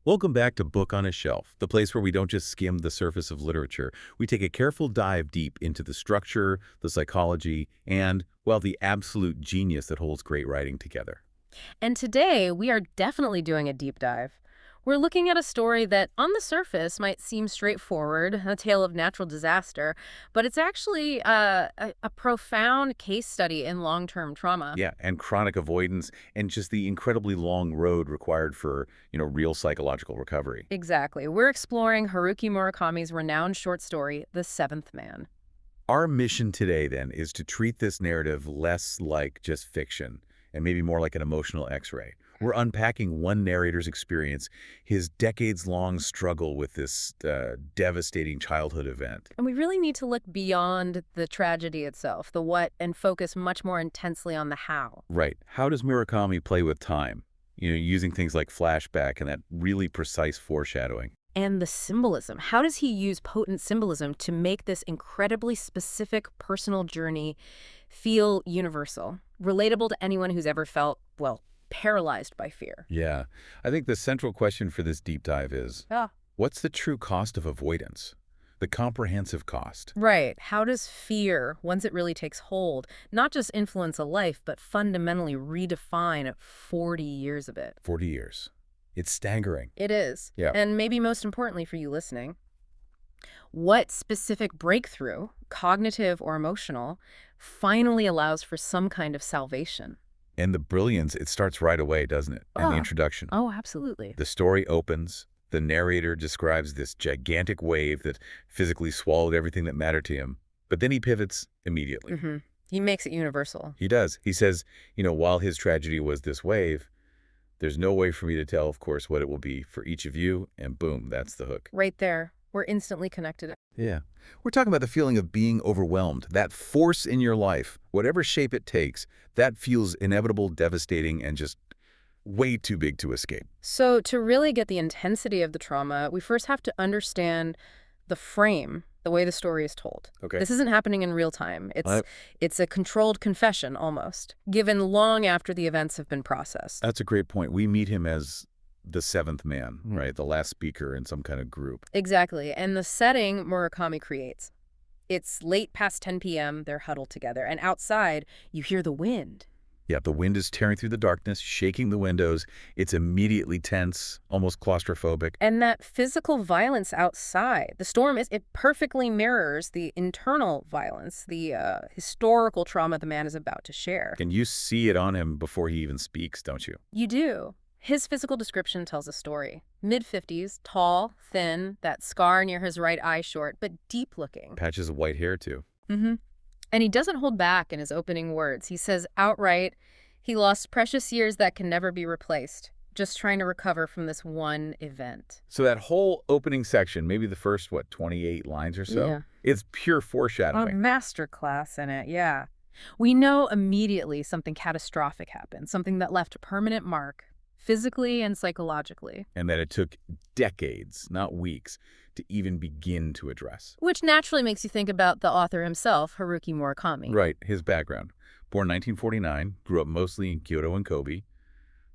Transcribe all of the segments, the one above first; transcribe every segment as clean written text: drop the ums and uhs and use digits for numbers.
Welcome back to Book on a Shelf, the place where we don't just skim the surface of literature. We take a careful dive deep into the structure, the psychology, and, well, the absolute genius that holds great writing together. And today, we are definitely doing a deep dive. We're looking at a story that, on the surface, might seem straightforward, a tale of natural disaster, but it's actually a profound case study in long-term trauma. Yeah, and chronic avoidance and just the incredibly long road required for, real psychological recovery. Exactly. We're exploring Haruki Murakami's renowned short story, The Seventh Man. Our mission today, then, is to treat this narrative less like just fiction and maybe more like an emotional X-ray. We're unpacking one narrator's experience, his decades-long struggle with this devastating childhood event. And we really need to look beyond the tragedy itself, the what, and focus much more intensely on the how. Right. How does Murakami play with time? Using things like flashback and that really precise foreshadowing. And the symbolism. How does he use potent symbolism to make this incredibly specific personal journey feel universal, relatable to anyone who's ever felt, well, paralyzed by fear? Yeah. I think the central question for this deep dive is, Ah, what's the true cost of avoidance? The comprehensive cost. right. How does fear, once it really takes hold, not just influence a life, but fundamentally redefine 40 years of it? 40 years. It's staggering. It is. Yeah. And maybe most importantly for you listening, what specific breakthrough, cognitive or emotional, finally allows for some kind of salvation? And the brilliance, it starts right away, doesn't it? In the Ah. introduction. Oh, absolutely. The story opens. The narrator describes this gigantic wave that physically swallowed everything that mattered to him. But then he pivots immediately. He makes it universal. He does. He says, while his tragedy was this wave, there's no way for me to tell, of course, what it will be for each of you. And boom, that's the hook. Right there. We're instantly connected. Yeah. We're talking about the feeling of being overwhelmed, that force in your life, whatever shape it takes, that feels inevitable, devastating, and just way too big to escape. So to really get the intensity of the trauma, we first have to understand the frame, the way the story is told. Okay. This isn't happening in real time. I- It's a controlled confession, almost, given long after the events have been processed. That's a great point. We meet him as the seventh man, right? The last speaker in some kind of group. Exactly. And the setting Murakami creates. It's late past 10 p.m., they're huddled together, and outside, you hear the wind. Yeah, the wind is tearing through the darkness, shaking the windows. It's immediately tense, almost claustrophobic. And that physical violence outside, the storm, it perfectly mirrors the internal violence, the historical trauma the man is about to share. And you see it on him before he even speaks, don't you? You do. His physical description tells a story. Mid-50s, tall, thin, that scar near his right eye short, but deep-looking. Patches of white hair, too. And he doesn't hold back in his opening words. He says outright, he lost precious years that can never be replaced, just trying to recover from this one event. So that whole opening section, maybe the first, 28 lines or so? Yeah. It's pure A foreshadowing. masterclass in it, yeah. We know immediately something catastrophic happened, something that left a permanent mark, physically and psychologically. And that it took decades, not weeks, to even begin to address. Which naturally makes you think about the author himself, Haruki Murakami. Right, his background. Born 1949, grew up mostly in Kyoto and Kobe.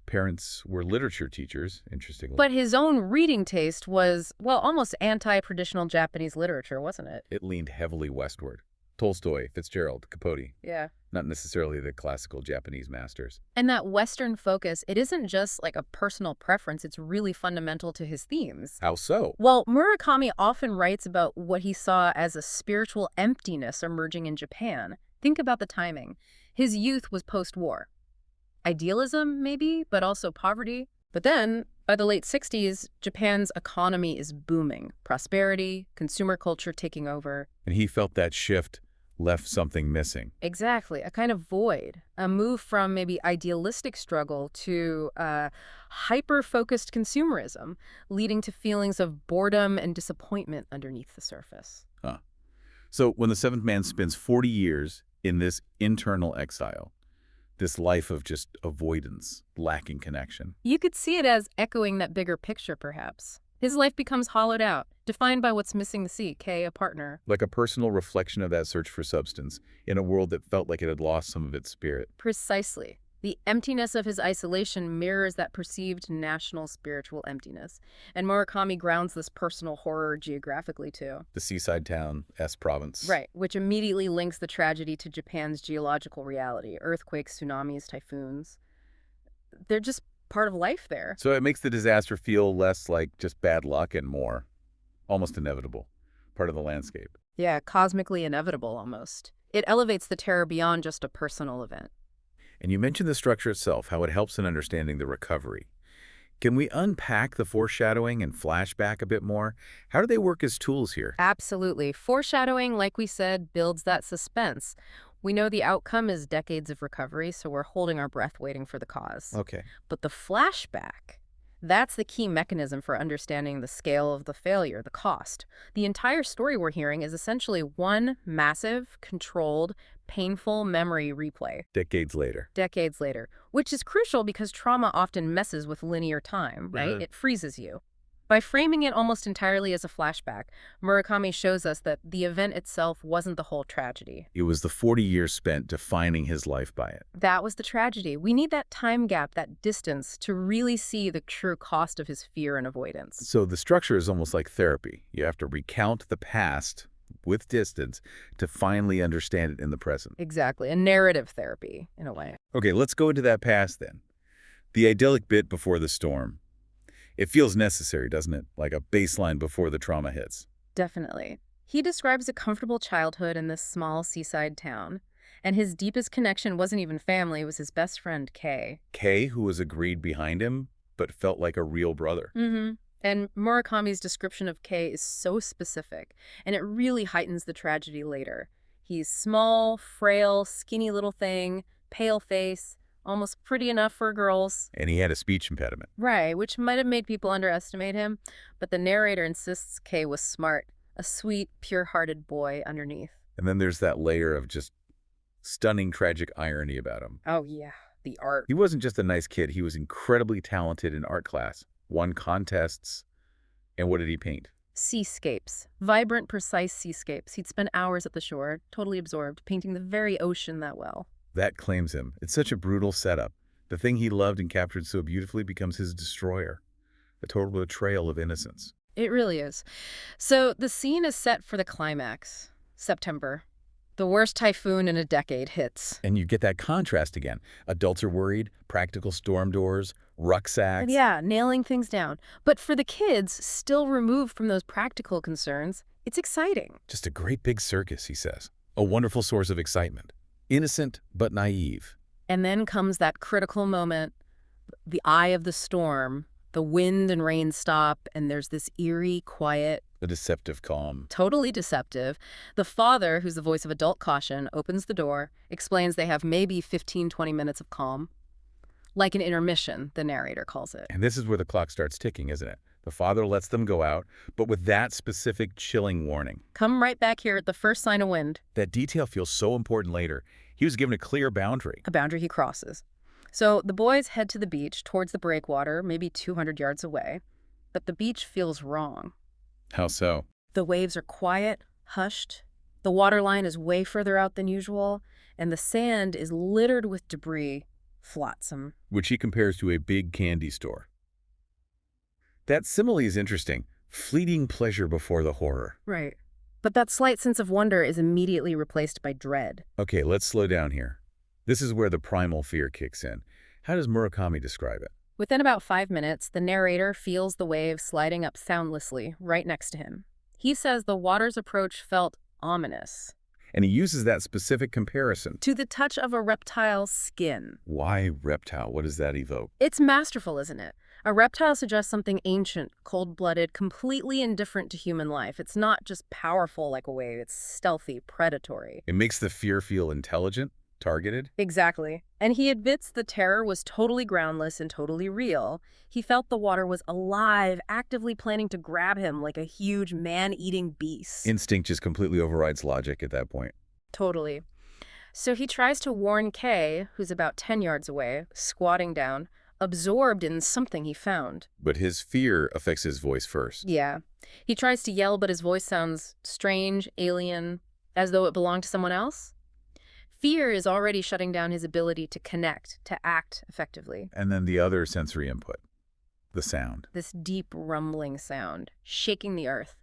Parents were literature teachers, interestingly. But his own reading taste was, well, almost anti-traditional Japanese literature, wasn't it? It leaned heavily westward. Tolstoy, Fitzgerald, Capote, Yeah. not necessarily the classical Japanese masters. And that Western focus, it isn't just like a personal preference, it's really fundamental to his themes. How so? Well, Murakami often writes about what he saw as a spiritual emptiness emerging in Japan. Think about the timing. His youth was post-war. Idealism, maybe, but also poverty. But then, by the late 60s, Japan's economy is booming. Prosperity, consumer culture taking over. And he felt that shift left something missing. Exactly, a kind of void, a move from maybe idealistic struggle to hyper-focused consumerism, leading to feelings of boredom and disappointment underneath the surface. So when the seventh man spends 40 years in this internal exile, this life of just avoidance, lacking connection. You could see it as echoing that bigger picture, perhaps. His life becomes hollowed out, defined by what's missing the seek, a partner. Like a personal reflection of that search for substance in a world that felt like it had lost some of its spirit. Precisely. The emptiness of his isolation mirrors that perceived national spiritual emptiness. And Murakami grounds this personal horror geographically, too. The seaside town, S province. Right, which immediately links the tragedy to Japan's geological reality. Earthquakes, tsunamis, typhoons. They're just part of life there. So it makes the disaster feel less like just bad luck and more almost inevitable, part of the landscape. Yeah, cosmically inevitable almost. It elevates the terror beyond just a personal event. And you mentioned the structure itself, how it helps in understanding the recovery. Can we unpack the foreshadowing and flashback a bit more? How do they work as tools here? Absolutely. Foreshadowing, like we said, builds that suspense. We know the outcome is decades of recovery, so we're holding our breath waiting for the cause. Okay. But the flashback, that's the key mechanism for understanding the scale of the failure, the cost. The entire story we're hearing is essentially one massive, controlled, painful memory replay. Decades later. Decades later, which is crucial because trauma often messes with linear time, right? Mhm. It freezes you. By framing it almost entirely as a flashback, Murakami shows us that the event itself wasn't the whole tragedy. It was the 40 years spent defining his life by it. That was the tragedy. We need that time gap, that distance, to really see the true cost of his fear and avoidance. So the structure is almost like therapy. You have to recount the past with distance to finally understand it in the present. Exactly. A narrative therapy, in a way. Okay, let's go into that past then. The idyllic bit before the storm. It feels necessary, doesn't it? Like a baseline before the trauma hits. Definitely. He describes a comfortable childhood in this small seaside town, and his deepest connection wasn't even family, it was his best friend, Kay. Kay, who was agreed behind him, but felt like a real brother. And Murakami's description of Kay is so specific, and it really heightens the tragedy later. He's small, frail, skinny little thing, pale face, almost pretty enough for girls. And he had a speech impediment. Right, which might have made people underestimate him, but the narrator insists Kay was smart, a sweet, pure-hearted boy underneath. And then there's that layer of just stunning tragic irony about him. Oh yeah, the art. He wasn't just a nice kid. He was incredibly talented in art class, won contests, and what did he paint? Seascapes. Vibrant, precise seascapes. He'd spend hours at the shore, totally absorbed, painting the very ocean that well. That claims him. It's such a brutal setup. The thing he loved and captured so beautifully becomes his destroyer. A total betrayal of innocence. It really is. So the scene is set for the climax. September. The worst typhoon in a decade hits. And you get that contrast again. Adults are worried, practical storm doors, rucksacks. And yeah, nailing things down. But for the kids, still removed from those practical concerns, it's exciting. Just a great big circus, he says. A wonderful source of excitement. Innocent, but naive. And then comes that critical moment, the eye of the storm. The wind and rain stop, and there's this eerie, quiet, A deceptive calm. totally deceptive. The father, who's the voice of adult caution, opens the door, explains they have maybe 15, 20 minutes of calm. Like an intermission, the narrator calls it. And this is where the clock starts ticking, isn't it? The father lets them go out, but with that specific chilling warning. Come right back here at the first sign of wind. That detail feels so important later. He was given a clear boundary. A boundary he crosses. So the boys head to the beach, towards the breakwater, maybe 200 yards away. But the beach feels wrong. How so? The waves are quiet, hushed. The waterline is way further out than usual, and the sand is littered with debris, flotsam. Which he compares to a big candy store. That simile is interesting. Fleeting pleasure before the horror. Right. But that slight sense of wonder is immediately replaced by dread. Okay, let's slow down here. This is where the primal fear kicks in. How does Murakami describe it? Within about 5 minutes, the narrator feels the waves sliding up soundlessly right next to him. He says the water's approach felt ominous. And he uses that specific comparison. To the touch of a reptile's skin. Why reptile? What does that evoke? It's masterful, isn't it? A reptile suggests something ancient, cold-blooded, completely indifferent to human life. It's not just powerful like a wave, it's stealthy, predatory. It makes the fear feel intelligent, targeted. Exactly. And he admits the terror was totally groundless and totally real. He felt the water was alive, actively planning to grab him like a huge man-eating beast. Instinct just completely overrides logic at that point. Totally. So he tries to warn Kay, who's about 10 yards away, squatting down, absorbed in something he found. But his fear affects his voice first. Yeah. He tries to yell, but his voice sounds strange, alien, as though it belonged to someone else. Fear is already shutting down his ability to connect, to act effectively. And then the other sensory input, the sound. This deep rumbling sound, shaking the earth.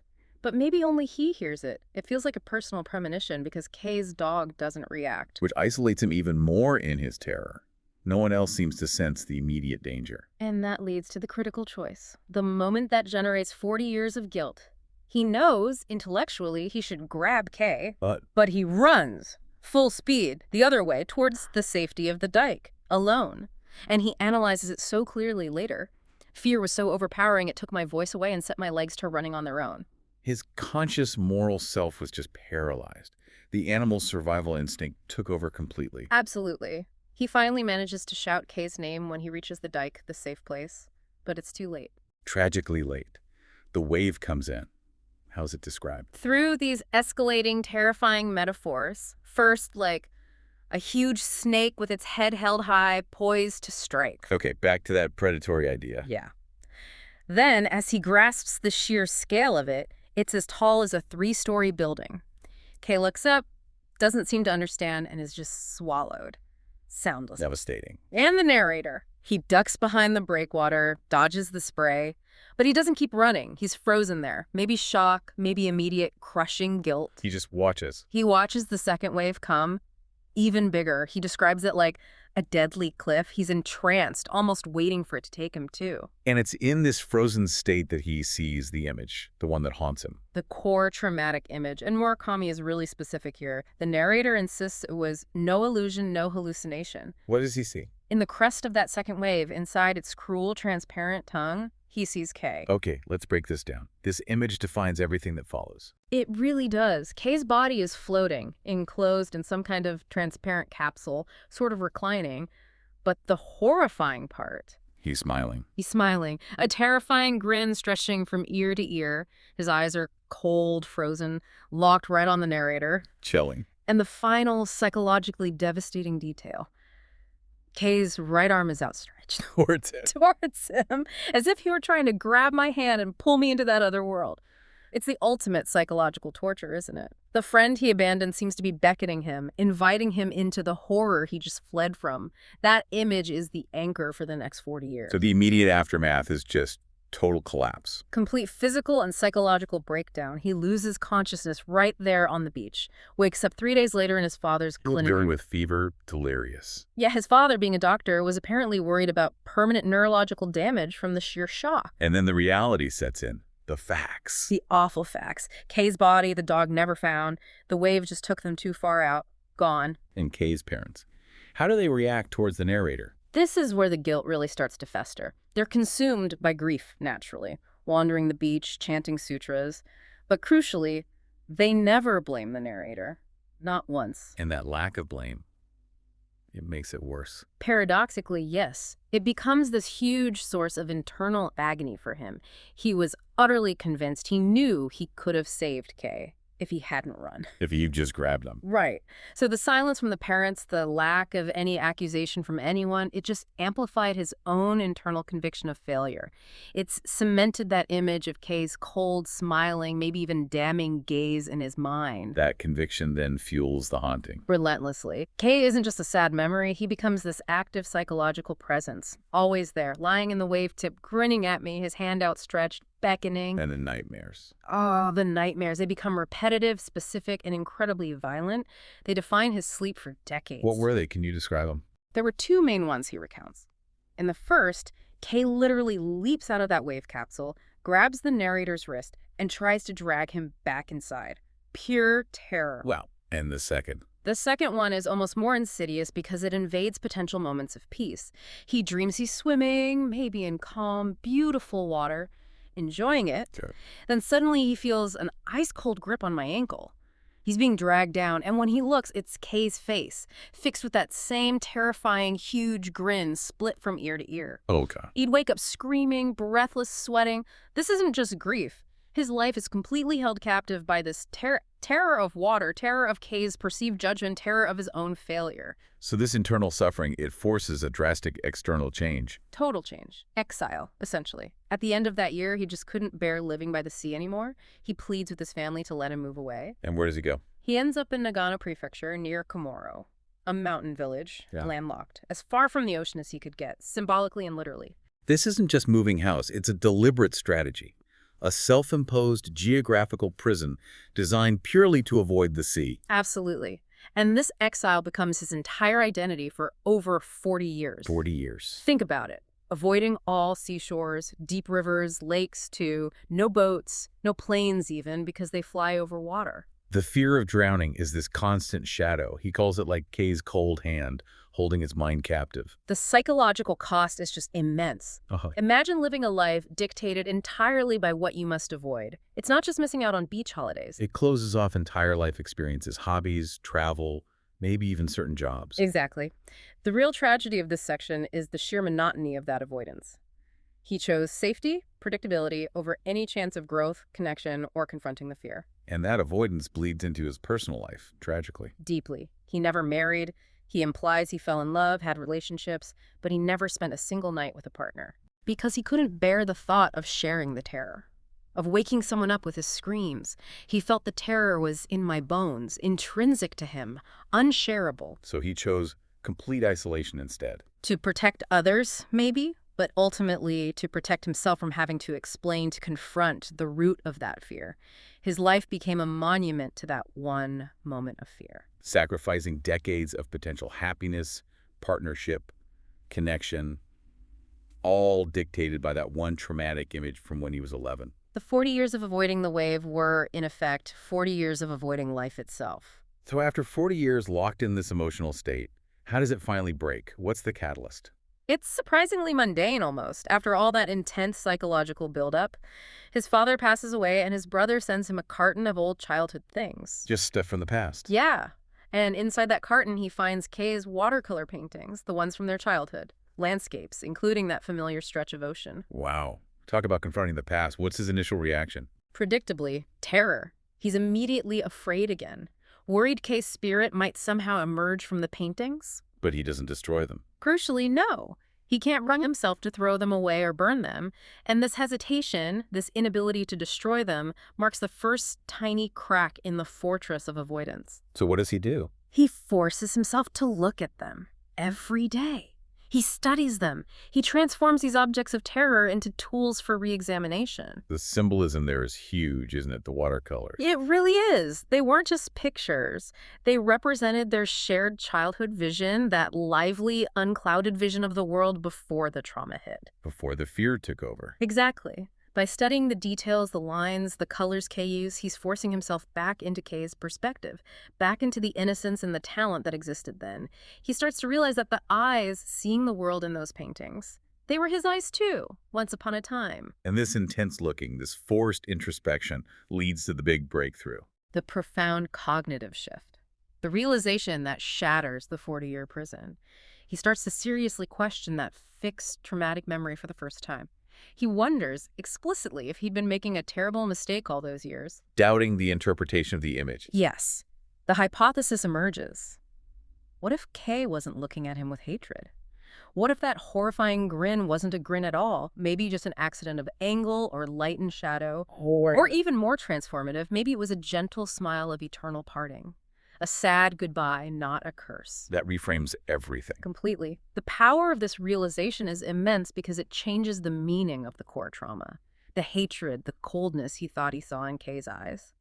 But maybe only he hears it. It feels like a personal premonition because Kay's dog doesn't react. Which isolates him even more in his terror. No one else seems to sense the immediate danger. And that leads to the critical choice. The moment that generates 40 years of guilt. He knows, intellectually, he should grab Kay. But he runs, full speed, the other way, towards the safety of the dike, alone. And he analyzes it so clearly later. Fear was so overpowering it took my voice away and set my legs to running on their own. His conscious moral self was just paralyzed. The animal's survival instinct took over completely. Absolutely. He finally manages to shout Kay's name when he reaches the dike, the safe place. But it's too late. Tragically late. The wave comes in. How's it described? Through these escalating, terrifying metaphors, first like a huge snake with its head held high, poised to strike. Okay, back to that predatory idea. Yeah. Then, as he grasps the sheer scale of it, it's as tall as a 3-story building. Kay looks up, doesn't seem to understand, and is just swallowed. Soundless. Devastating. And the narrator. He ducks behind the breakwater, dodges the spray, but he doesn't keep running. He's frozen there. Maybe shock, maybe immediate crushing guilt. He just watches. He watches the second wave come, even bigger. He describes it like a deadly cliff. He's entranced, almost waiting for it to take him too. And it's in this frozen state that he sees the image, the one that haunts him. The core traumatic image. And Murakami is really specific here. The narrator insists it was no illusion, no hallucination. What does he see? In the crest of that second wave, inside its cruel, transparent tongue, he sees Kay. Okay, let's break this down. This image defines everything that follows. It really does. Kay's body is floating, enclosed in some kind of transparent capsule, sort of reclining. But the horrifying part... He's smiling. He's smiling. A terrifying grin stretching from ear to ear. His eyes are cold, frozen, locked right on the narrator. Chilling. And the final, psychologically devastating detail. Kay's right arm is outstretched. Towards him. Towards him, as if he were trying to grab my hand and pull me into that other world. It's the ultimate psychological torture, isn't it? The friend he abandoned seems to be beckoning him, inviting him into the horror he just fled from. That image is the anchor for the next 40 years. So the immediate aftermath is just total collapse. Complete physical and psychological breakdown. He loses consciousness right there on the beach. Wakes up 3 days later in his father's clinic. Delirious with fever, delirious. Yeah, his father, being a doctor, was apparently worried about permanent neurological damage from the sheer shock. And then the reality sets in. The facts. The awful facts. Kay's body, the dog never found. The wave just took them too far out. Gone. And Kay's parents. How do they react towards the narrator? This is where the guilt really starts to fester. They're consumed by grief, naturally, wandering the beach, chanting sutras. But crucially, they never blame the narrator. Not once. And that lack of blame, it makes it worse. Paradoxically, yes. It becomes this huge source of internal agony for him. He was utterly convinced he knew he could have saved Kay if he hadn't run. If you just grabbed them. Right. So the silence from the parents, the lack of any accusation from anyone, it just amplified his own internal conviction of failure. It's cemented that image of Kay's cold, smiling, maybe even damning gaze in his mind. That conviction then fuels the haunting. Relentlessly. Kay isn't just a sad memory. He becomes this active psychological presence. Always there, lying in the wave tip, grinning at me, his hand outstretched, beckoning. And the nightmares. Oh, the nightmares. They become repetitive, specific, and incredibly violent. They define his sleep for decades. What were they? Can you describe them? There were 2 main ones he recounts. In the first, Kay literally leaps out of that wave capsule, grabs the narrator's wrist, and tries to drag him back inside. Pure terror. Wow. And the second? The second one is almost more insidious because it invades potential moments of peace. He dreams he's swimming, maybe in calm, beautiful water, enjoying it. Sure. Then suddenly he feels an ice-cold grip on my ankle. He's being dragged down, and when he looks, it's Kay's face, fixed with that same terrifying, huge grin split from ear to ear. Okay. He'd wake up screaming, breathless, sweating. This isn't just grief. His life is completely held captive by this terror of water, terror of Kay's perceived judgment, terror of his own failure. So this internal suffering, it forces a drastic external change. Total change. Exile, essentially. At the end of that year, he just couldn't bear living by the sea anymore. He pleads with his family to let him move away. And where does he go? He ends up in Nagano Prefecture near Komoro. A mountain village, Yeah. landlocked, as far from the ocean as he could get, symbolically and literally. This isn't just moving house, it's a deliberate strategy. A self-imposed geographical prison designed purely to avoid the sea. Absolutely. And this exile becomes his entire identity for over 40 years. 40 years. Think about it. Avoiding all seashores, deep rivers, lakes too, no boats, no planes even, because they fly over water. The fear of drowning is this constant shadow. He calls it like Kay's cold hand, holding his mind captive. The psychological cost is just immense. Imagine living a life dictated entirely by what you must avoid. It's not just missing out on beach holidays. It closes off entire life experiences, hobbies, travel, maybe even certain jobs. Exactly. The real tragedy of this section is the sheer monotony of that avoidance. He chose safety, predictability, over any chance of growth, connection, or confronting the fear. And that avoidance bleeds into his personal life, tragically. Deeply. He never married. He implies he fell in love, had relationships, but he never spent a single night with a partner. Because he couldn't bear the thought of sharing the terror, of waking someone up with his screams. He felt the terror was in my bones, intrinsic to him, unshareable. So he chose complete isolation instead. To protect others, maybe, but ultimately to protect himself from having to explain, to confront the root of that fear. His life became a monument to that one moment of fear. Sacrificing decades of potential happiness, partnership, connection, all dictated by that one traumatic image from when he was 11. The 40 years of avoiding the wave were, in effect, 40 years of avoiding life itself. So after 40 years locked in this emotional state, how does it finally break? What's the catalyst? It's surprisingly mundane, almost. After all that intense psychological buildup, his father passes away and his brother sends him a carton of old childhood things. Just stuff from the past. Yeah. And inside that carton, he finds Kay's watercolor paintings, the ones from their childhood. Landscapes, including that familiar stretch of ocean. Wow. Talk about confronting the past. What's his initial reaction? Predictably, terror. He's immediately afraid again. Worried Kay's spirit might somehow emerge from the paintings? But he doesn't destroy them. Crucially, no. He can't bring himself to throw them away or burn them, and this hesitation, this inability to destroy them, marks the first tiny crack in the fortress of avoidance. So what does he do? He forces himself to look at them every day. He studies them. He transforms these objects of terror into tools for re-examination. The symbolism there is huge, isn't it? The watercolors. It really is. They weren't just pictures. They represented their shared childhood vision, that lively, unclouded vision of the world before the trauma hit. Before the fear took over. Exactly. By studying the details, the lines, the colors Kay used, he's forcing himself back into Kay's perspective, back into the innocence and the talent that existed then. He starts to realize that the eyes seeing the world in those paintings, they were his eyes too, once upon a time. And this intense looking, this forced introspection leads to the big breakthrough. The profound cognitive shift. The realization that shatters the 40-year prison. He starts to seriously question that fixed traumatic memory for the first time. He wonders explicitly if he'd been making a terrible mistake all those years. Doubting the interpretation of the image. Yes. The hypothesis emerges. What if Kay wasn't looking at him with hatred? What if that horrifying grin wasn't a grin at all, maybe just an accident of angle or light and shadow? Or even more transformative, maybe it was a gentle smile of eternal parting. A sad goodbye, not a curse. That reframes everything. Completely. The power of this realization is immense because it changes the meaning of the core trauma. The hatred, the coldness he thought he saw in Kay's eyes.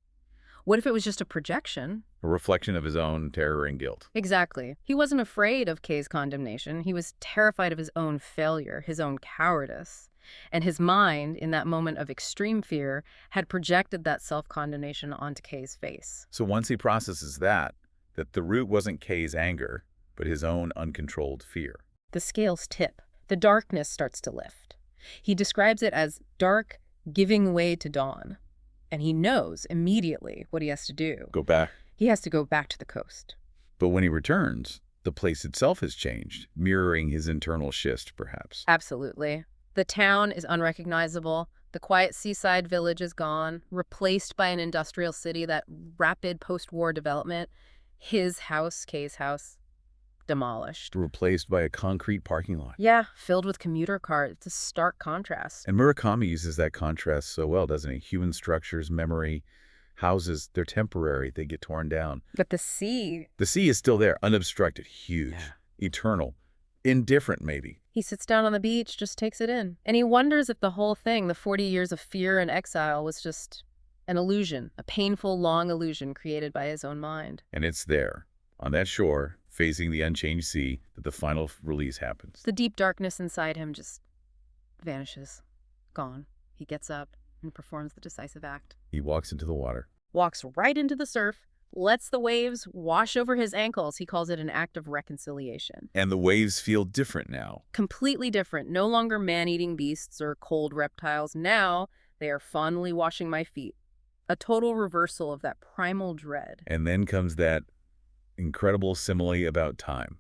What if it was just a projection? A reflection of his own terror and guilt. Exactly. He wasn't afraid of Kay's condemnation. He was terrified of his own failure, his own cowardice. And his mind, in that moment of extreme fear, had projected that self-condemnation onto Kay's face. So once he processes that the root wasn't Kay's anger, but his own uncontrolled fear. The scales tip. The darkness starts to lift. He describes it as dark, giving way to dawn. And he knows immediately what he has to do. Go back. He has to go back to the coast. But when he returns, the place itself has changed, mirroring his internal shift, perhaps. Absolutely. The town is unrecognizable. The quiet seaside village is gone, replaced by an industrial city, that rapid post-war development. His house, Kay's house, demolished. Replaced by a concrete parking lot. Yeah, filled with commuter cars. It's a stark contrast. And Murakami uses that contrast so well, doesn't he? Human structures, memory, Houses, they're temporary. They get torn down. But the sea. The sea is still there, unobstructed, huge, eternal, indifferent maybe. He sits down on the beach, just takes it in. And he wonders if the whole thing, the 40 years of fear and exile, was just an illusion, a painful, long illusion created by his own mind. And it's there, on that shore, facing the unchanged sea, that the final release happens. The deep darkness inside him just vanishes. Gone. He gets up and performs the decisive act. He walks into the water. Walks right into the surf, lets the waves wash over his ankles. He calls it an act of reconciliation. And the waves feel different now. Completely different. No longer man-eating beasts or cold reptiles. Now they are fondly washing my feet. A total reversal of that primal dread. And then comes that incredible simile about time.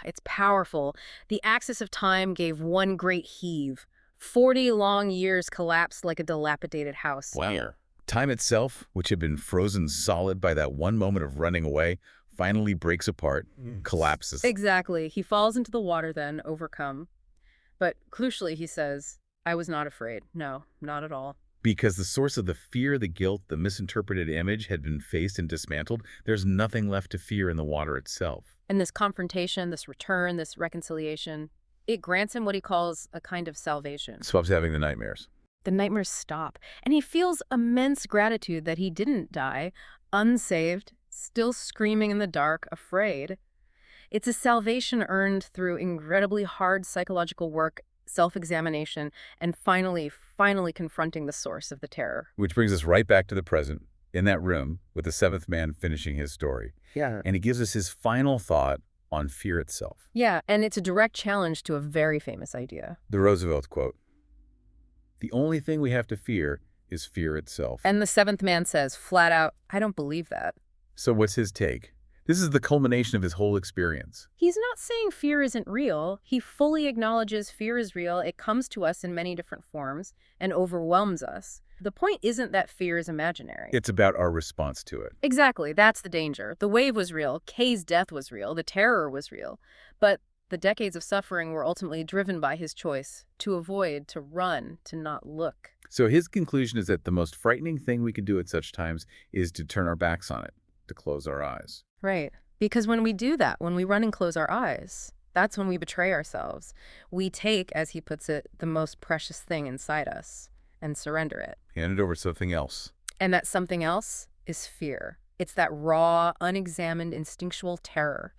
It's powerful. The axis of time gave one great heave. 40 long years collapsed like a dilapidated house. Wow. Time itself, which had been frozen solid by that one moment of running away, finally breaks apart, collapses. Exactly. He falls into the water then, overcome. But crucially, he says, I was not afraid. No, not at all. Because the source of the fear, the guilt, the misinterpreted image had been faced and dismantled, there's nothing left to fear in the water itself. And this confrontation, this return, this reconciliation, it grants him what he calls a kind of salvation. Stops having the nightmares. The nightmares stop, and he feels immense gratitude that he didn't die, unsaved, still screaming in the dark, afraid. It's a salvation earned through incredibly hard psychological work, self-examination, and finally confronting the source of the terror. Which brings us right back to the present, in that room, with the seventh man finishing his story. Yeah. And he gives us his final thought on fear itself. Yeah, and it's a direct challenge to a very famous idea. The Roosevelt quote. The only thing we have to fear is fear itself. And the seventh man says, flat out, I don't believe that. So what's his take? This is the culmination of his whole experience. He's not saying fear isn't real. He fully acknowledges fear is real. It comes to us in many different forms and overwhelms us. The point isn't that fear is imaginary. It's about our response to it. Exactly. That's the danger. The wave was real. Kay's death was real. The terror was real. But the decades of suffering were ultimately driven by his choice to avoid, to run, to not look. So his conclusion is that the most frightening thing we can do at such times is to turn our backs on it, to close our eyes. Right. Because when we do that, when we run and close our eyes, that's when we betray ourselves. We take, as he puts it, the most precious thing inside us and surrender it. Hand it over to something else. And that something else is fear. It's that raw, unexamined, instinctual terror.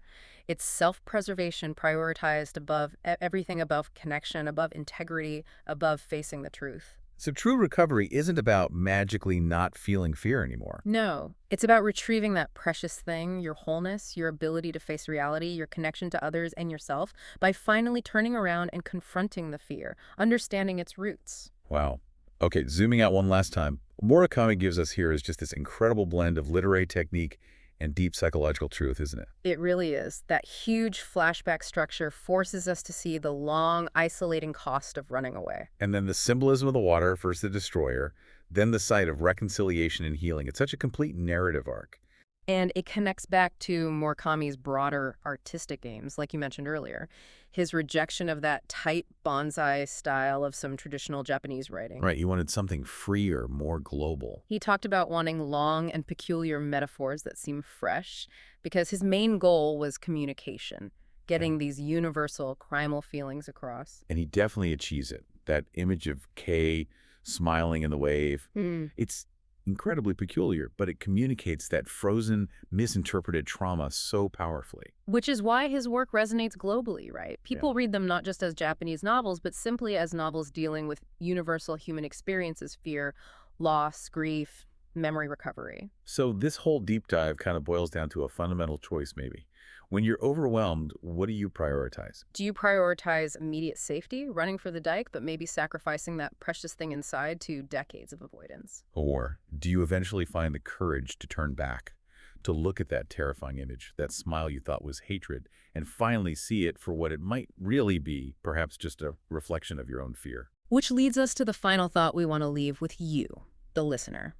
It's self-preservation prioritized above everything, above connection, above integrity, above facing the truth. So true recovery isn't about magically not feeling fear anymore. No, it's about retrieving that precious thing, your wholeness, your ability to face reality, your connection to others and yourself, by finally turning around and confronting the fear, understanding its roots. Wow. Okay, zooming out one last time. What Murakami gives us here is just this incredible blend of literary technique and deep psychological truth, isn't it? It really is. That huge flashback structure forces us to see the long, isolating cost of running away. And then the symbolism of the water, first the destroyer, then the site of reconciliation and healing. It's such a complete narrative arc. And it connects back to Murakami's broader artistic aims, like you mentioned earlier. His rejection of that tight bonsai style of some traditional Japanese writing. Right, he wanted something freer, more global. He talked about wanting long and peculiar metaphors that seem fresh, because his main goal was communication, getting these universal primal feelings across. And he definitely achieves it. That image of Kay smiling in the wave, it's incredibly peculiar, but it communicates that frozen, misinterpreted trauma so powerfully. Which is why his work resonates globally, right? People read them not just as Japanese novels, but simply as novels dealing with universal human experiences, fear, loss, grief, memory recovery. So this whole deep dive kind of boils down to a fundamental choice, maybe. When you're overwhelmed, what do you prioritize? Do you prioritize immediate safety, running for the dike, but maybe sacrificing that precious thing inside to decades of avoidance? Or do you eventually find the courage to turn back, to look at that terrifying image, that smile you thought was hatred, and finally see it for what it might really be, perhaps just a reflection of your own fear? Which leads us to the final thought we want to leave with you, the listener.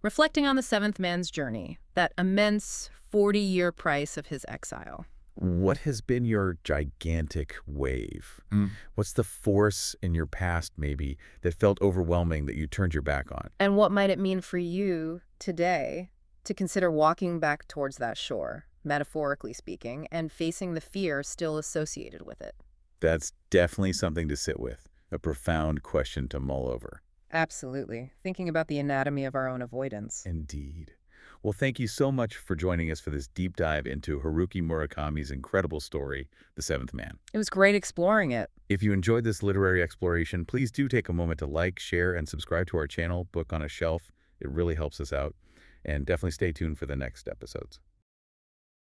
Reflecting on the seventh man's journey, that immense 40-year price of his exile. What has been your gigantic wave? What's the force in your past, maybe, that felt overwhelming that you turned your back on? And what might it mean for you today to consider walking back towards that shore, metaphorically speaking, and facing the fear still associated with it. That's definitely something to sit with, a profound question to mull over. Absolutely. Thinking about the anatomy of our own avoidance. Indeed. Well, thank you so much for joining us for this deep dive into Haruki Murakami's incredible story, The Seventh Man. It was great exploring it. If you enjoyed this literary exploration, please do take a moment to like, share, and subscribe to our channel, Book on a Shelf. It really helps us out. And definitely stay tuned for the next episodes.